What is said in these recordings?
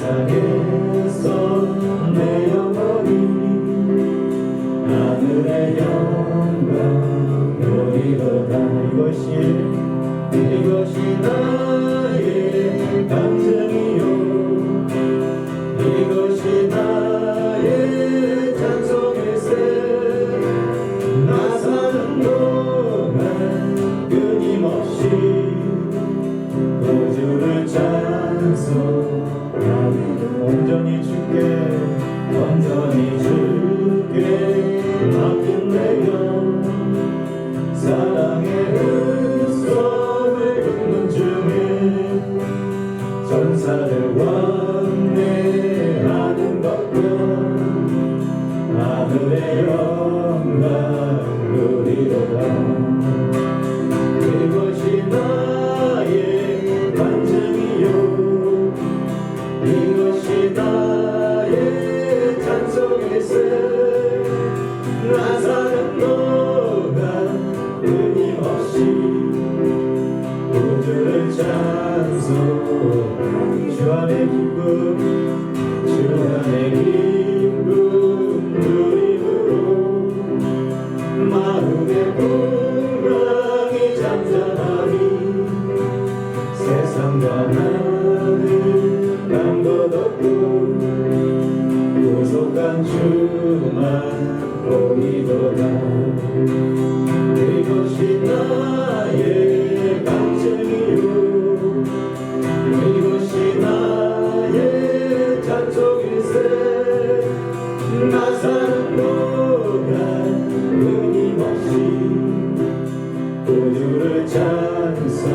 세상에서 내 영혼이 하늘의 영광 누리도다. 이것이 나의 간증이요 이것이 나의 찬송일세. 나 사는 동안 끊임없이 구주를 찬송하며 온전히 주께 맡긴 내 영 사랑의 음성을 듣는 중에 전사를 완내하는 것과 하늘의 영광 누리도다. 이것이 나의 간증이요 이것이 나의 찬송일세. 나 사는 동안 끊임없이 구주를 찬송. 주 안의 기쁨 주 안의 기쁨 누림으로 마음의 풍랑이 잠잠하니 세상과 나는 딴것 없고 구속한 주만 보이도다. 이것이 나의 간증이요 이것이 나의 찬송일세. 나 사는 동안 끊임없이 구주를 찬송.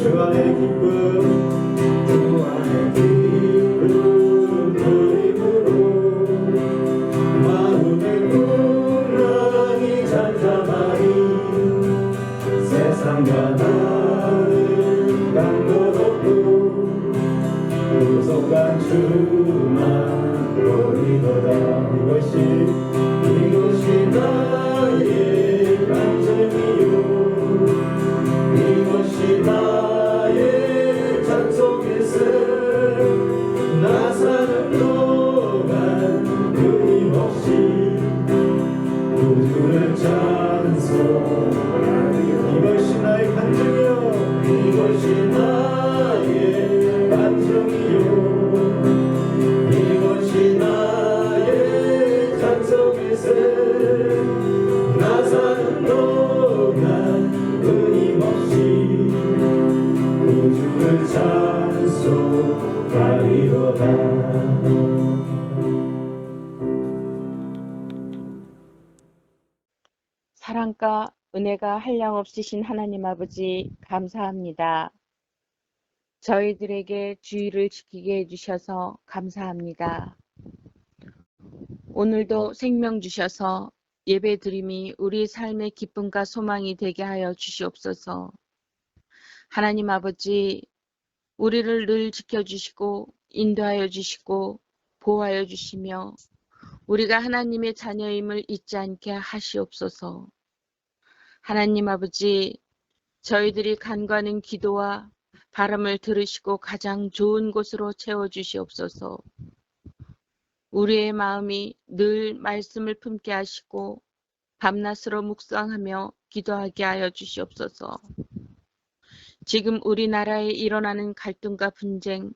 주 안의 기쁨 주 안의 기쁨 누림으로 마음의 풍랑이 잠잠하니 세상과 나는 딴것 없고 구속한 주만 보이도다. 이것이 나의 간증이요 이것이 나의 찬송일세. 나 사는 동안 끊임없이 구주를 찬송하며 이것이 나의 간증이요 이것이 나의 간증이요 이것이 나의 찬송일세. 나 사는 동안 끊임없이 구주를 찬송하리로다. 사랑과 은혜가 한량없으신 하나님 아버지 감사합니다. 저희들에게 주의를 지키게 해주셔서 감사합니다. 오늘도 생명 주셔서 예배드림이 우리 삶의 기쁨과 소망이 되게 하여 주시옵소서. 하나님 아버지, 우리를 늘 지켜주시고 인도하여 주시고 보호하여 주시며 우리가 하나님의 자녀임을 잊지 않게 하시옵소서. 하나님 아버지, 저희들이 간과하는 기도와 바람을 들으시고 가장 좋은 곳으로 채워주시옵소서. 우리의 마음이 늘 말씀을 품게 하시고 밤낮으로 묵상하며 기도하게 하여 주시옵소서. 지금 우리나라에 일어나는 갈등과 분쟁,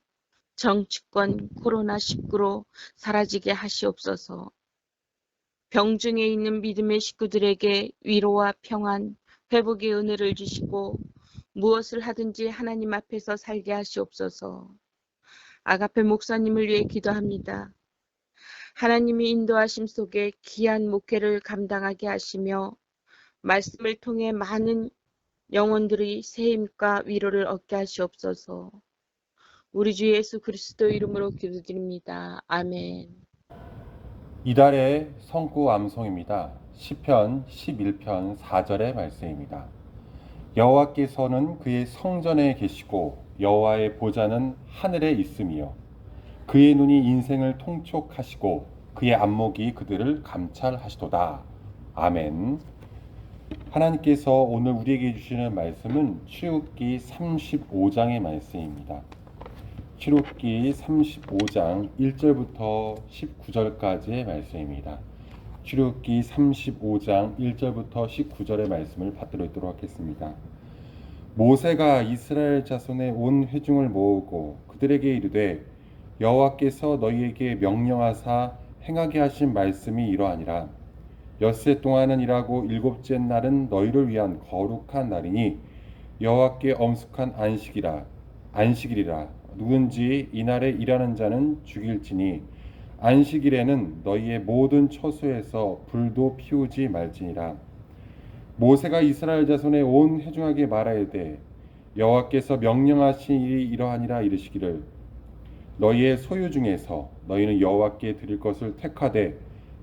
정치권, 코로나19로 사라지게 하시옵소서. 병중에 있는 믿음의 식구들에게 위로와 평안, 회복의 은혜를 주시고 무엇을 하든지 하나님 앞에서 살게 하시옵소서. 아가페 목사님을 위해 기도합니다. 하나님이 인도하심 속에 귀한 목회를 감당하게 하시며 말씀을 통해 많은 영혼들이 새 힘과 위로를 얻게 하시옵소서. 우리 주 예수 그리스도 이름으로 기도드립니다. 아멘. 이달의 성구 암송입니다. 시편 11편 4절의 말씀입니다. 여호와께서는 그의 성전에 계시고 여호와의 보좌는 하늘에 있음이요 그의 눈이 인생을 통촉하시고 그의 안목이 그들을 감찰하시도다. 아멘. 하나님께서 오늘 우리에게 주시는 말씀은 출애굽기 35장의 말씀입니다. 출애굽기 35장 1절부터 19절까지의 말씀입니다. 출애굽기 35장 1절부터 19절의 말씀을 받들도록 하겠습니다. 모세가 이스라엘 자손의 온 회중을 모으고 그들에게 이르되 여호와께서 너희에게 명령하사 행하게 하신 말씀이 이러하니라. 엿새 동안은 일하고 일곱째 날은 너희를 위한 거룩한 날이니 여호와께 엄숙한 안식일이라. 누군지 이날에 일하는 자는 죽일지니 안식일에는 너희의 모든 처소에서 불도 피우지 말지니라. 모세가 이스라엘 자손의 온 회중에게 말하되 여호와께서 명령하신 일이 이러하니라 이르시기를 너희의 소유 중에서 너희는 여호와께 드릴 것을 택하되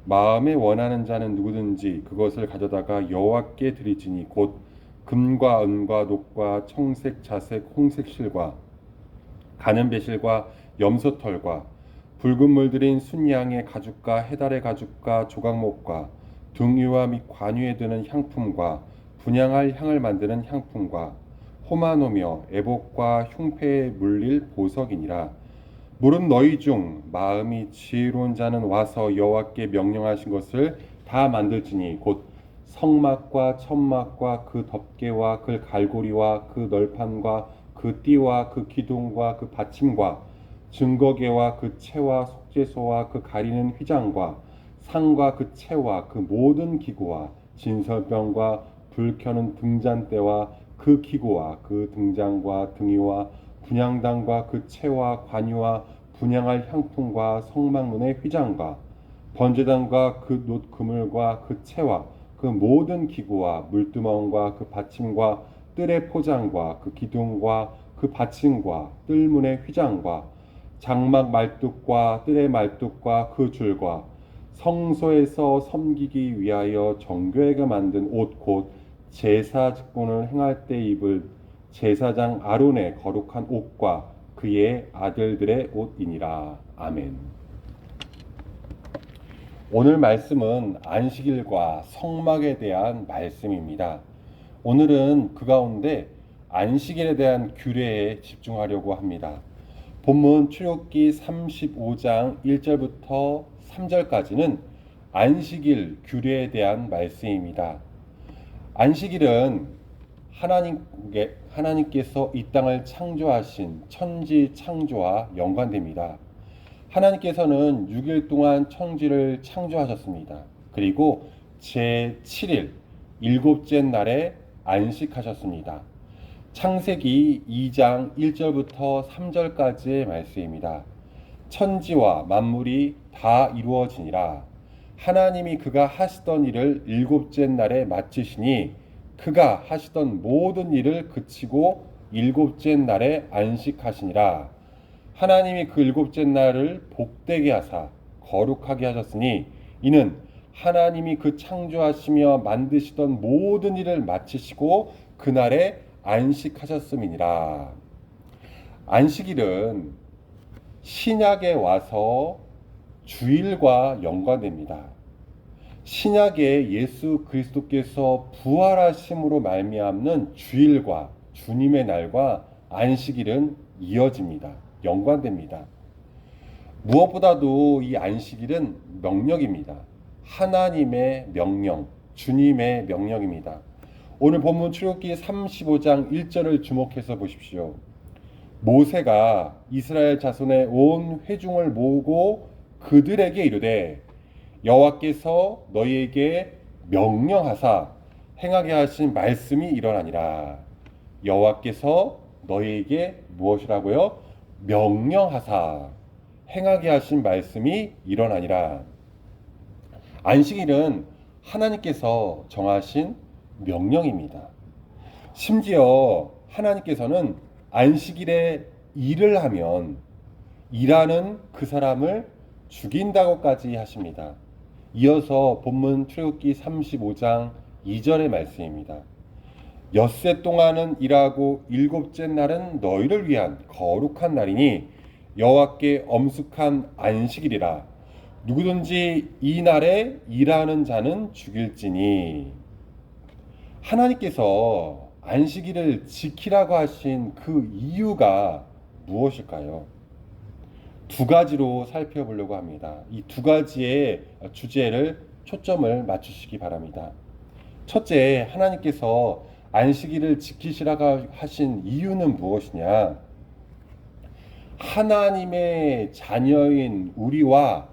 마음에 원하는 자는 누구든지 그것을 가져다가 여호와께 드리지니 곧 금과 은과 녹과 청색 자색 홍색 실과 가는 배실과 염소털과 붉은 물들인 순양의 가죽과 해달의 가죽과 조각목과 등유와 및 관유에 드는 향품과 분향할 향을 만드는 향품과 호마노며 애복과 흉패에 물릴 보석이니라. 무릇 너희 중 마음이 지혜로운 자는 와서 여호와께 명령하신 것을 다 만들지니 곧 성막과 천막과 그 덮개와 그 갈고리와 그 널판과 그 띠와 그 기둥과 그 받침과 증거계와 그 채와 속죄소와 그 가리는 휘장과 상과 그 채와 그 모든 기구와 진설병과 불 켜는 등잔대와 그 기구와 그 등잔과 등이와 분향단과 그 채와 관유와 분향할 향품과 성막문의 휘장과 번제단과 그 놋 그물과 그 채와 그 모든 기구와 물두멍과 그 받침과 뜰의 포장과 그 기둥과 그 받침과 뜰문의 휘장과 장막 말뚝과 뜰의 말뚝과 그 줄과 성소에서 섬기기 위하여 정교하게 만든 옷 곧 제사 직분을 행할 때 입을 제사장 아론의 거룩한 옷과 그의 아들들의 옷이니라. 아멘. 오늘 말씀은 안식일과 성막에 대한 말씀입니다. 오늘은 그 가운데 안식일에 대한 규례에 집중하려고 합니다. 본문 출애굽기 35장 1절부터 3절까지는 안식일 규례에 대한 말씀입니다. 안식일은 하나님께서 이 땅을 창조하신 천지 창조와 연관됩니다. 하나님께서는 6일 동안 천지를 창조하셨습니다. 그리고 제7일 일곱째 날에 안식하셨습니다. 창세기 2장 1절부터 3절까지의 말씀입니다. 천지와 만물이 다 이루어지니라. 하나님이 그가 하시던 일을 일곱째 날에 마치시니 그가 하시던 모든 일을 그치고 일곱째 날에 안식하시니라. 하나님이 그 일곱째 날을 복되게 하사 거룩하게 하셨으니 이는 하나님이 그 창조하시며 만드시던 모든 일을 마치시고 그날에 안식하셨음이니라. 안식일은 신약에 와서 주일과 연관됩니다. 신약에 예수 그리스도께서 부활하심으로 말미암는 주일과 주님의 날과 안식일은 이어집니다. 연관됩니다. 무엇보다도 이 안식일은 명령입니다. 하나님의 명령, 주님의 명령입니다. 오늘 본문 출애굽기 35장 1절을 주목해서 보십시오. 모세가 이스라엘 자손의 온 회중을 모으고 그들에게 이르되 여호와께서 너희에게 명령하사 행하게 하신 말씀이 이러하니라. 여호와께서 너희에게 무엇이라고요? 명령하사 행하게 하신 말씀이 이러하니라. 안식일은 하나님께서 정하신 명령입니다. 심지어 하나님께서는 안식일에 일을 하면 일하는 그 사람을 죽인다고까지 하십니다. 이어서 본문 출애굽기 35장 2절의 말씀입니다. 엿새 동안은 일하고 일곱째 날은 너희를 위한 거룩한 날이니 여호와께 엄숙한 안식일이라. 누구든지 이 날에 일하는 자는 죽일지니. 하나님께서 안식일을 지키라고 하신 그 이유가 무엇일까요? 두 가지로 살펴보려고 합니다. 이 두 가지의 주제를 초점을 맞추시기 바랍니다. 첫째, 하나님께서 안식일을 지키시라고 하신 이유는 무엇이냐? 하나님의 자녀인 우리와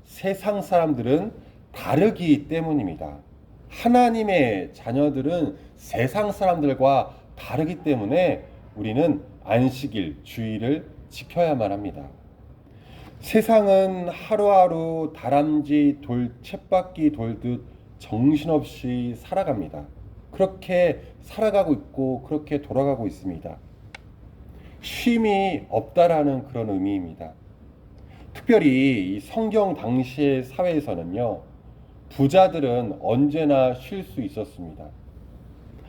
세상 사람들은 다르기 때문입니다. 하나님의 자녀들은 세상 사람들과 다르기 때문에 우리는 안식일, 주일을 지켜야만 합니다. 세상은 하루하루 다람쥐 쳇바퀴 돌듯 정신없이 살아갑니다. 그렇게 살아가고 있고 그렇게 돌아가고 있습니다. 쉼이 없다라는 그런 의미입니다. 특별히 이 성경 당시의 사회에서는요, 부자들은 언제나 쉴 수 있었습니다.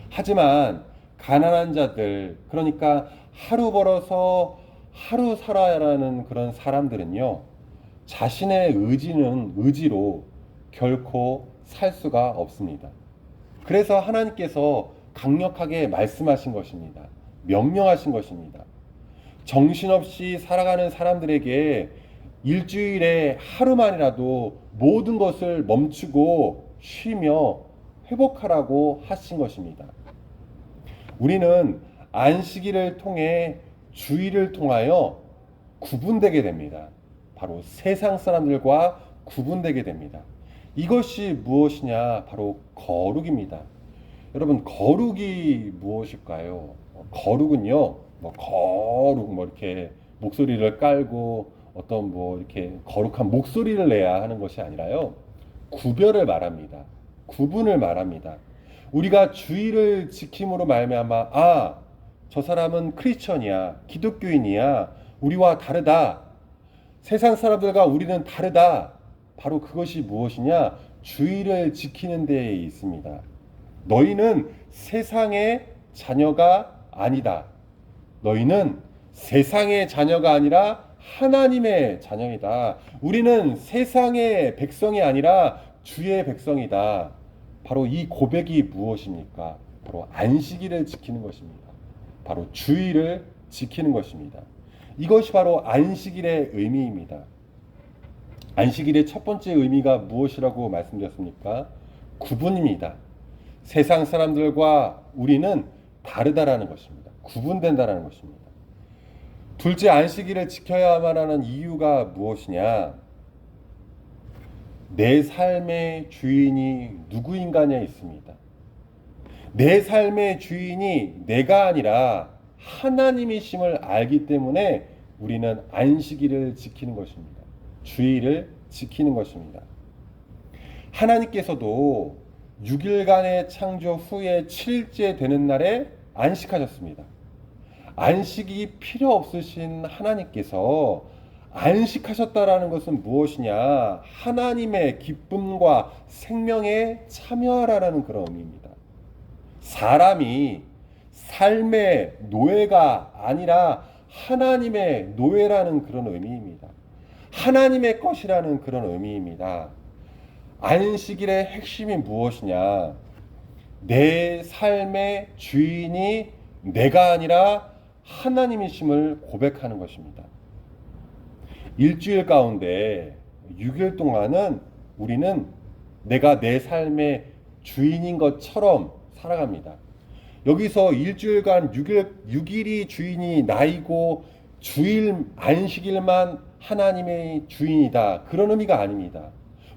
하지만 가난한 자들, 그러니까 하루 벌어서 하루 살아야라는 그런 사람들은요, 자신의 의지로 결코 살 수가 없습니다. 그래서 하나님께서 강력하게 말씀하신 것입니다. 명령하신 것입니다. 정신없이 살아가는 사람들에게 일주일에 하루만이라도 모든 것을 멈추고 쉬며 회복하라고 하신 것입니다. 우리는 안식일을 통해 주일을 통하여 구분되게 됩니다. 바로 세상 사람들과 구분되게 됩니다. 이것이 무엇이냐? 바로 거룩입니다. 여러분, 거룩이 무엇일까요? 거룩은요, 거룩 이렇게 목소리를 깔고 어떤 이렇게 거룩한 목소리를 내야 하는 것이 아니라요, 구별을 말합니다. 구분을 말합니다. 우리가 주일을 지킴으로 말미암아 저 사람은 크리스천이야, 기독교인이야, 우리와 다르다, 세상 사람들과 우리는 다르다. 바로 그것이 무엇이냐? 주일을 지키는 데에 있습니다. 너희는 세상의 자녀가 아니다. 너희는 세상의 자녀가 아니라 하나님의 자녀이다. 우리는 세상의 백성이 아니라 주의 백성이다. 바로 이 고백이 무엇입니까? 바로 안식일을 지키는 것입니다. 바로 주일을 지키는 것입니다. 이것이 바로 안식일의 의미입니다. 안식일의 첫 번째 의미가 무엇이라고 말씀드렸습니까? 구분입니다. 세상 사람들과 우리는 다르다라는 것입니다. 구분된다라는 것입니다. 둘째, 안식일을 지켜야만 하는 이유가 무엇이냐? 내 삶의 주인이 누구인가에 있습니다. 내 삶의 주인이 내가 아니라 하나님이심을 알기 때문에 우리는 안식일을 지키는 것입니다. 주일을 지키는 것입니다. 하나님께서도 6일간의 창조 후에 7일째 되는 날에 안식하셨습니다. 안식이 필요 없으신 하나님께서 안식하셨다라는 것은 무엇이냐? 하나님의 기쁨과 생명에 참여하라는 그런 의미입니다. 사람이 삶의 노예가 아니라 하나님의 노예라는 그런 의미입니다. 하나님의 것이라는 그런 의미입니다. 안식일의 핵심이 무엇이냐? 내 삶의 주인이 내가 아니라 하나님이심을 고백하는 것입니다. 일주일 가운데 6일 동안은 우리는 내가 내 삶의 주인인 것처럼 살아갑니다. 여기서 일주일간 6일이 주인이 나이고 주일 안식일만 하나님의 주인이다, 그런 의미가 아닙니다.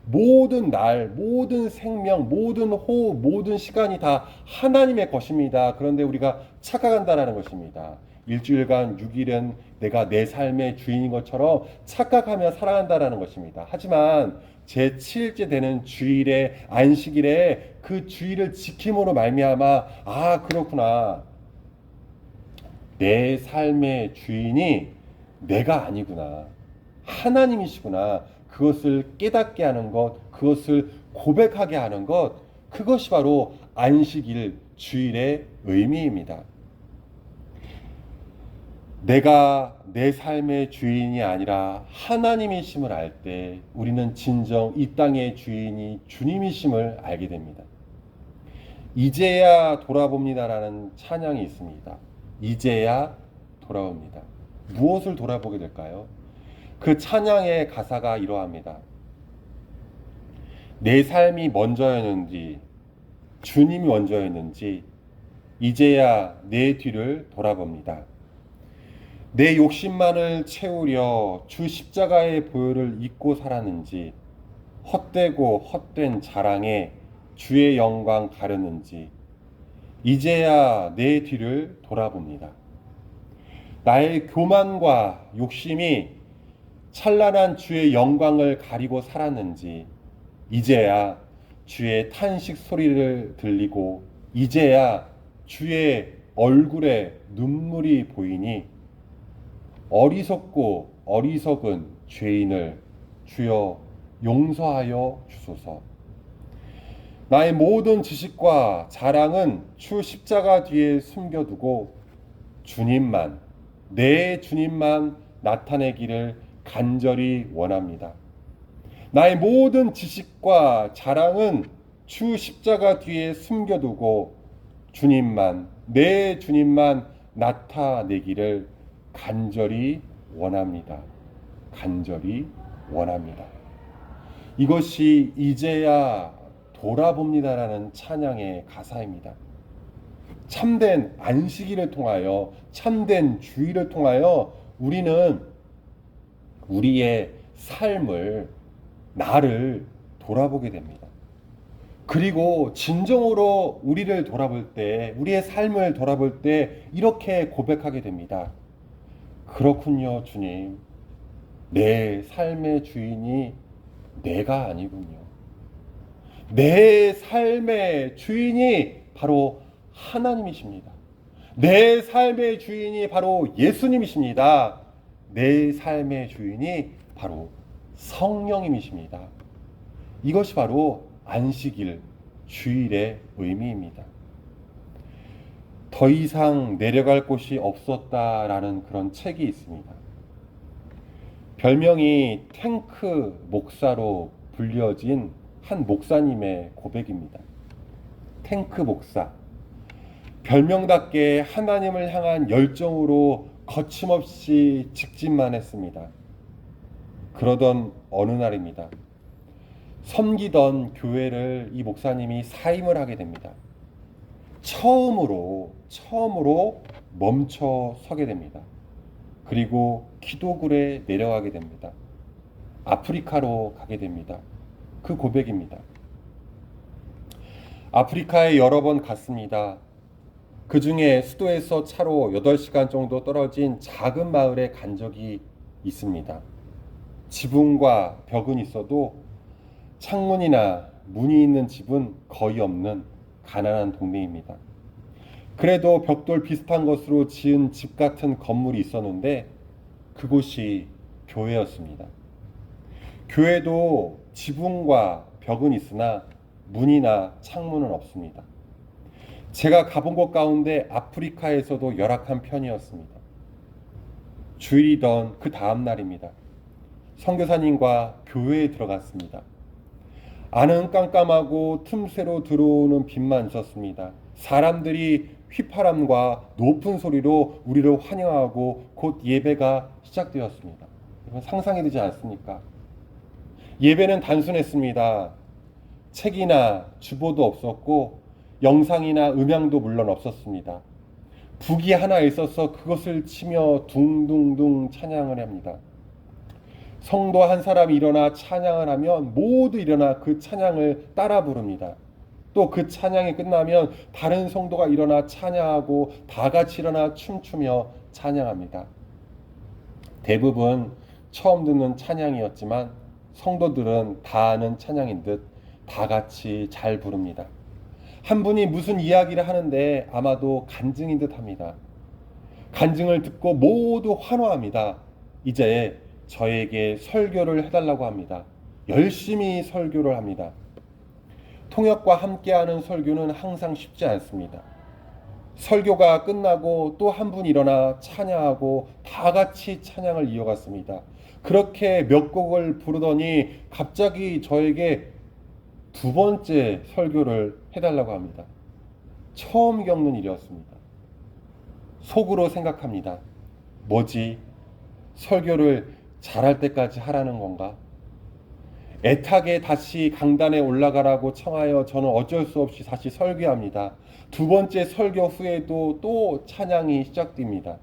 모든 날, 모든 생명, 모든 호흡, 모든 시간이 다 하나님의 것입니다. 그런데 우리가 착각한다라는 것입니다. 일주일간 6일은 내가 내 삶의 주인인 것처럼 착각하며 살아간다라는 것입니다. 하지만 제 7일째 되는 주일에, 안식일에 그 주일을 지킴으로 말미암아 그렇구나, 내 삶의 주인이 내가 아니구나, 하나님이시구나, 그것을 깨닫게 하는 것, 그것을 고백하게 하는 것, 그것이 바로 안식일, 주일의 의미입니다. 내가 내 삶의 주인이 아니라 하나님이심을 알 때 우리는 진정 이 땅의 주인이 주님이심을 알게 됩니다. 이제야 돌아봅니다라는 찬양이 있습니다. 이제야 돌아옵니다. 무엇을 돌아보게 될까요? 그 찬양의 가사가 이러합니다. 내 삶이 먼저였는지 주님이 먼저였는지 이제야 내 뒤를 돌아봅니다. 내 욕심만을 채우려 주 십자가의 보혈을 잊고 살았는지 헛되고 헛된 자랑에 주의 영광 가렸는지 이제야 내 뒤를 돌아봅니다. 나의 교만과 욕심이 찬란한 주의 영광을 가리고 살았는지 이제야 주의 탄식 소리를 들리고 이제야 주의 얼굴에 눈물이 보이니 어리석고 어리석은 죄인을 주여 용서하여 주소서. 나의 모든 지식과 자랑은 주 십자가 뒤에 숨겨두고 주님만, 내 주님만 나타내기를 간절히 원합니다. 나의 모든 지식과 자랑은 주 십자가 뒤에 숨겨두고 주님만, 내 주님만 나타내기를 간절히 원합니다. 간절히 원합니다. 이것이 이제야 돌아봅니다라는 찬양의 가사입니다. 참된 안식일을 통하여, 참된 주의를 통하여 우리는 우리의 삶을, 나를 돌아보게 됩니다. 그리고 진정으로 우리를 돌아볼 때, 우리의 삶을 돌아볼 때 이렇게 고백하게 됩니다. 그렇군요, 주님. 내 삶의 주인이 내가 아니군요. 내 삶의 주인이 바로 하나님이십니다. 내 삶의 주인이 바로 예수님이십니다. 내 삶의 주인이 바로 성령님이십니다. 이것이 바로 안식일, 주일의 의미입니다. 더 이상 내려갈 곳이 없었다라는 그런 책이 있습니다. 별명이 탱크 목사로 불려진 한 목사님의 고백입니다. 탱크 목사. 별명답게 하나님을 향한 열정으로 거침없이 직진만 했습니다. 그러던 어느 날입니다. 섬기던 교회를 이 목사님이 사임을 하게 됩니다. 처음으로 멈춰 서게 됩니다. 그리고 기도굴에 내려가게 됩니다. 아프리카로 가게 됩니다. 그 고백입니다. 아프리카에 여러 번 갔습니다. 그 중에 수도에서 차로 8시간 정도 떨어진 작은 마을에 간 적이 있습니다. 지붕과 벽은 있어도 창문이나 문이 있는 집은 거의 없는 가난한 동네입니다. 그래도 벽돌 비슷한 것으로 지은 집 같은 건물이 있었는데 그곳이 교회였습니다. 교회도 지붕과 벽은 있으나 문이나 창문은 없습니다. 제가 가본 곳 가운데 아프리카에서도 열악한 편이었습니다. 주일이던 그 다음 날입니다. 선교사님과 교회에 들어갔습니다. 안은 깜깜하고 틈새로 들어오는 빛만 있었습니다. 사람들이 휘파람과 높은 소리로 우리를 환영하고 곧 예배가 시작되었습니다. 이건 상상이 되지 않습니까? 예배는 단순했습니다. 책이나 주보도 없었고 영상이나 음향도 물론 없었습니다. 북이 하나 있어서 그것을 치며 둥둥둥 찬양을 합니다. 성도 한 사람이 일어나 찬양을 하면 모두 일어나 그 찬양을 따라 부릅니다. 또 그 찬양이 끝나면 다른 성도가 일어나 찬양하고 다 같이 일어나 춤추며 찬양합니다. 대부분 처음 듣는 찬양이었지만 성도들은 다 아는 찬양인 듯 다 같이 잘 부릅니다. 한 분이 무슨 이야기를 하는데 아마도 간증인 듯 합니다. 간증을 듣고 모두 환호합니다. 이제 저에게 설교를 해달라고 합니다. 열심히 설교를 합니다. 통역과 함께하는 설교는 항상 쉽지 않습니다. 설교가 끝나고 또 한 분 일어나 찬양하고 다 같이 찬양을 이어갔습니다. 그렇게 몇 곡을 부르더니 갑자기 저에게 두 번째 설교를 해달라고 합니다. 처음 겪는 일이었습니다. 속으로 생각합니다. 뭐지? 설교를 잘할 때까지 하라는 건가? 애타게 다시 강단에 올라가라고 청하여 저는 어쩔 수 없이 다시 설교합니다. 두 번째 설교 후에도 또 찬양이 시작됩니다.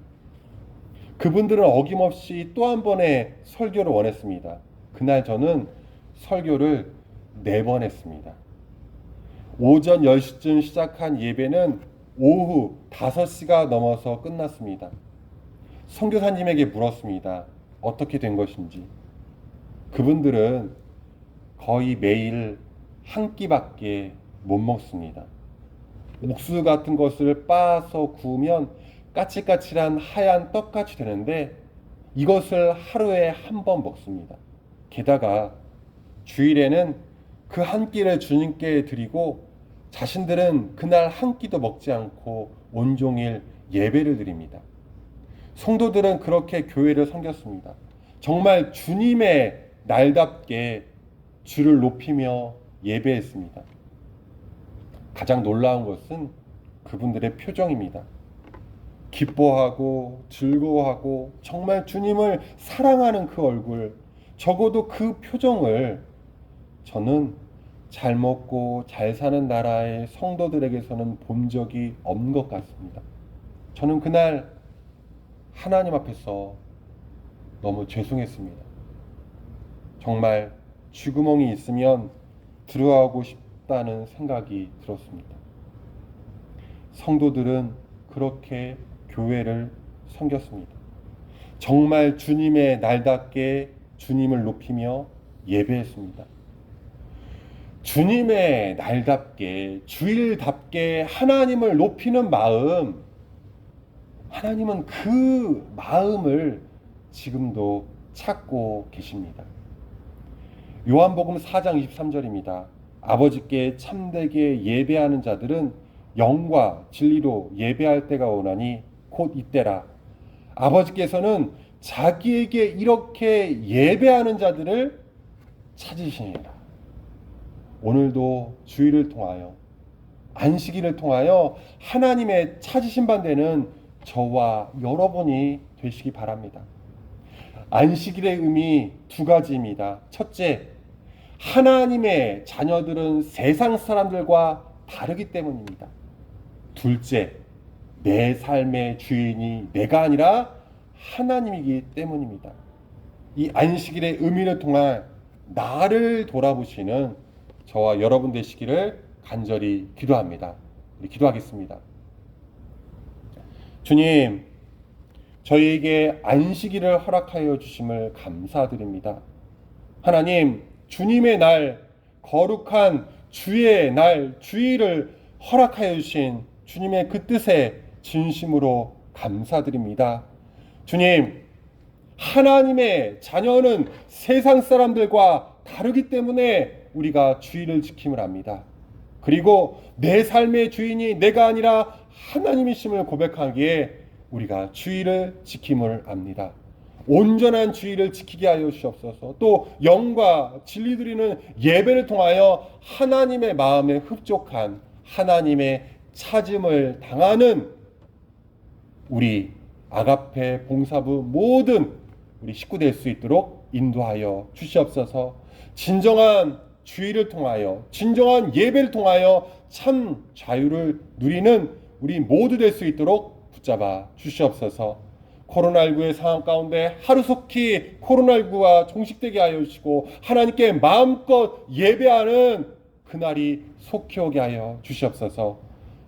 그분들은 어김없이 또 한 번의 설교를 원했습니다. 그날 저는 설교를 4번 했습니다. 오전 10시쯤 시작한 예배는 오후 5시가 넘어서 끝났습니다. 선교사님에게 물었습니다. 어떻게 된 것인지. 그분들은 거의 매일 한 끼밖에 못 먹습니다. 옥수수 같은 것을 빻아서 구우면 까칠까칠한 하얀 떡같이 되는데 이것을 하루에 한 번 먹습니다. 게다가 주일에는 그 한 끼를 주님께 드리고 자신들은 그날 한 끼도 먹지 않고 온종일 예배를 드립니다. 성도들은 그렇게 교회를 섬겼습니다. 정말 주님의 날답게 주를 높이며 예배했습니다. 가장 놀라운 것은 그분들의 표정입니다. 기뻐하고 즐거워하고 정말 주님을 사랑하는 그 얼굴, 적어도 그 표정을 저는 잘 먹고 잘 사는 나라의 성도들에게서는 본 적이 없는 것 같습니다. 저는 그날 하나님 앞에서 너무 죄송했습니다. 정말 쥐구멍이 있으면 들어가고 싶다는 생각이 들었습니다. 성도들은 그렇게 교회를 섬겼습니다. 정말 주님의 날답게 주님을 높이며 예배했습니다. 주님의 날답게 주일답게 하나님을 높이는 마음, 하나님은 그 마음을 지금도 찾고 계십니다. 요한복음 4장 23절입니다. 아버지께 참되게 예배하는 자들은 영과 진리로 예배할 때가 오나니 곧 이때라. 아버지께서는 자기에게 이렇게 예배하는 자들을 찾으시니라. 오늘도 주일을 통하여 안식일을 통하여 하나님의 찾으신 바 되는 저와 여러분이 되시기 바랍니다. 안식일의 의미 2가지입니다. 첫째, 하나님의 자녀들은 세상 사람들과 다르기 때문입니다. 둘째, 내 삶의 주인이 내가 아니라 하나님이기 때문입니다. 이 안식일의 의미를 통해 나를 돌아보시는 저와 여러분 되시기를 간절히 기도합니다. 우리 기도하겠습니다. 주님, 저희에게 안식일을 허락하여 주심을 감사드립니다. 하나님, 주님의 날, 거룩한 주의 날, 주일을 허락하여 주신 주님의 그 뜻에 진심으로 감사드립니다. 주님, 하나님의 자녀는 세상 사람들과 다르기 때문에 우리가 주일을 지킴을 합니다. 그리고 내 삶의 주인이 내가 아니라 하나님이심을 고백하기에 우리가 주일을 지킴을 합니다. 온전한 주일을 지키게 하여 주옵소서. 또 영과 진리 드리는 예배를 통하여 하나님의 마음에 흡족한 하나님의 찾음을 당하는 우리 아가페 봉사부 모든 우리 식구 될 수 있도록 인도하여 주시옵소서. 진정한 주일을 통하여 진정한 예배를 통하여 참 자유를 누리는 우리 모두 될 수 있도록 붙잡아 주시옵소서. 코로나19의 상황 가운데 하루속히 코로나19가 종식되게 하여 주시고 하나님께 마음껏 예배하는 그날이 속히 오게 하여 주시옵소서.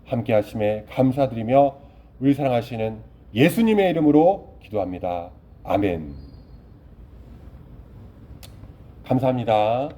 함께 하심에 감사드리며 우리 사랑하시는 예수님의 이름으로 기도합니다. 아멘. 감사합니다.